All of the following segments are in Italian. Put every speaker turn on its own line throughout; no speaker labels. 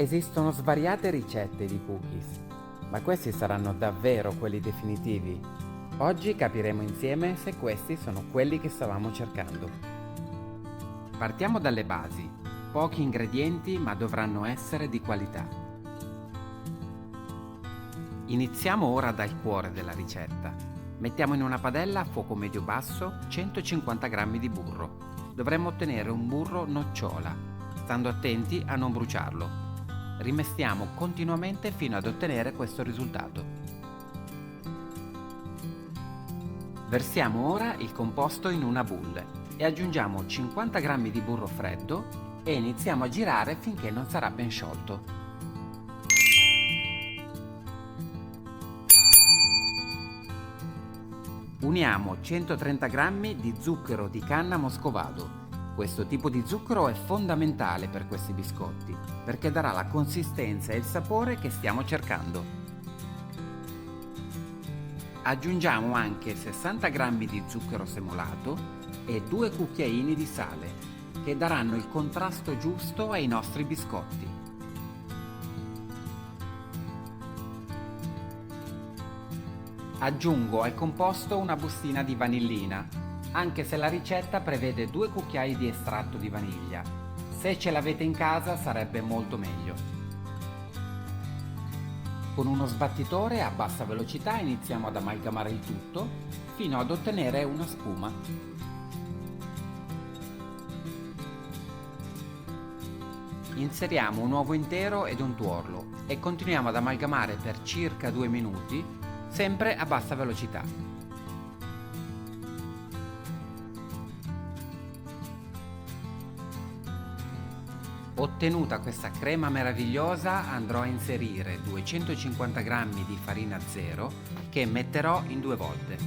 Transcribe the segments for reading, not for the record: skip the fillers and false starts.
Esistono svariate ricette di cookies, ma questi saranno davvero quelli definitivi? Oggi capiremo insieme se questi sono quelli che stavamo cercando. Partiamo dalle basi. Pochi ingredienti, ma dovranno essere di qualità. Iniziamo ora dal cuore della ricetta. Mettiamo in una padella a fuoco medio-basso 150 g di burro. Dovremmo ottenere un burro nocciola, stando attenti a non bruciarlo. Rimestiamo continuamente fino ad ottenere questo risultato. Versiamo ora il composto in una boule e aggiungiamo 50 g di burro freddo e iniziamo a girare finché non sarà ben sciolto. Uniamo 130 g di zucchero di canna moscovado. Questo tipo di zucchero è fondamentale per questi biscotti, perché darà la consistenza e il sapore che stiamo cercando. Aggiungiamo anche 60 g di zucchero semolato e 2 cucchiaini di sale, che daranno il contrasto giusto ai nostri biscotti. Aggiungo al composto una bustina di vanillina, anche se la ricetta prevede 2 cucchiai di estratto di vaniglia. Se ce l'avete in casa sarebbe molto meglio. Con uno sbattitore a bassa velocità iniziamo ad amalgamare il tutto fino ad ottenere una spuma. Inseriamo un uovo intero ed un tuorlo e continuiamo ad amalgamare per circa 2 minuti, sempre a bassa velocità. Ottenuta questa crema meravigliosa, andrò a inserire 250 g di farina zero che metterò in 2 volte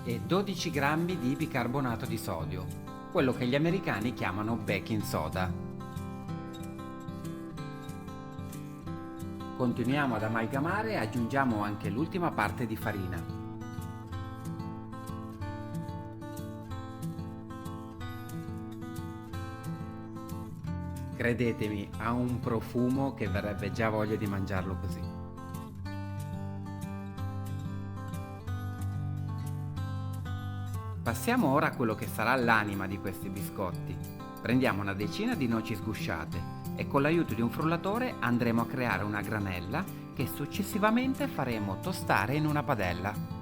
e 12 g di bicarbonato di sodio, quello che gli americani chiamano baking soda. Continuiamo ad amalgamare e aggiungiamo anche l'ultima parte di farina. Credetemi, ha un profumo che verrebbe già voglia di mangiarlo così. Passiamo ora a quello che sarà l'anima di questi biscotti. Prendiamo una decina di noci sgusciate e con l'aiuto di un frullatore andremo a creare una granella che successivamente faremo tostare in una padella.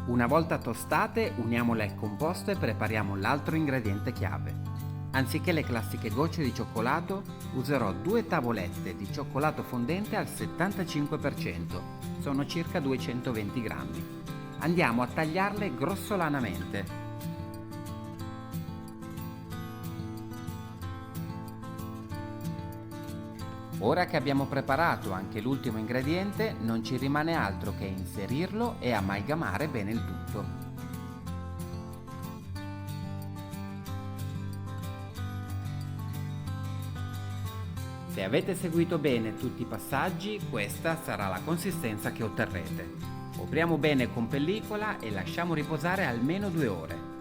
Una volta tostate, uniamole al composto e prepariamo l'altro ingrediente chiave. Anziché le classiche gocce di cioccolato, userò 2 tavolette di cioccolato fondente al 75%, sono circa 220 g. Andiamo a tagliarle grossolanamente. Ora che abbiamo preparato anche l'ultimo ingrediente, non ci rimane altro che inserirlo e amalgamare bene il tutto. Se avete seguito bene tutti i passaggi, questa sarà la consistenza che otterrete. Copriamo bene con pellicola e lasciamo riposare almeno 2 ore.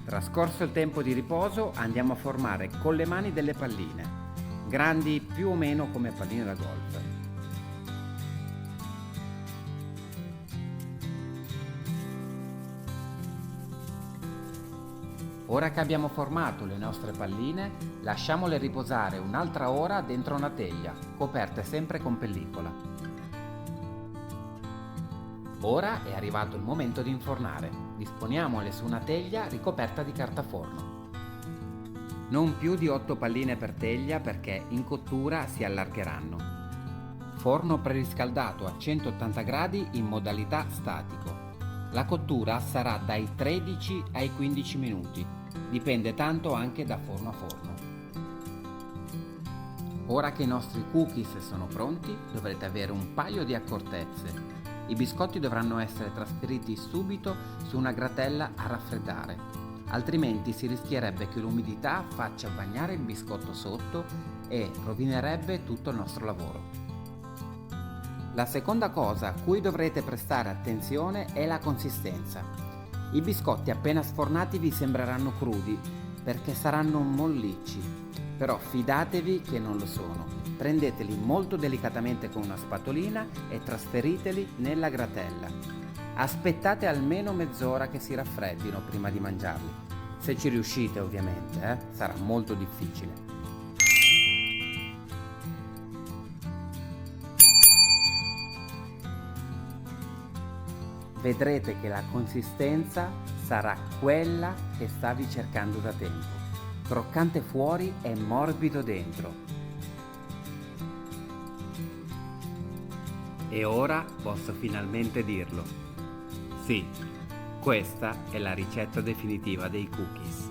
Trascorso il tempo di riposo, andiamo a formare con le mani delle palline, grandi più o meno come palline da golf. Ora che abbiamo formato le nostre palline, lasciamole riposare un'altra ora dentro una teglia, coperte sempre con pellicola. Ora è arrivato il momento di infornare. Disponiamole su una teglia ricoperta di carta forno. Non più di 8 palline per teglia perché in cottura si allargheranno. Forno preriscaldato a 180 gradi in modalità statico. La cottura sarà dai 13 ai 15 minuti, dipende tanto anche da forno a forno. Ora che i nostri cookies sono pronti, dovrete avere un paio di accortezze. I biscotti dovranno essere trasferiti subito su una gratella a raffreddare, altrimenti si rischierebbe che l'umidità faccia bagnare il biscotto sotto e rovinerebbe tutto il nostro lavoro. La seconda cosa a cui dovrete prestare attenzione è la consistenza. I biscotti appena sfornati vi sembreranno crudi perché saranno mollicci, però fidatevi che non lo sono. Prendeteli molto delicatamente con una spatolina e trasferiteli nella gratella. Aspettate almeno mezz'ora che si raffreddino prima di mangiarli. Se ci riuscite ovviamente, sarà molto difficile. Vedrete che la consistenza sarà quella che stavi cercando da tempo. Croccante fuori e morbido dentro. E ora posso finalmente dirlo. Sì, questa è la ricetta definitiva dei cookies.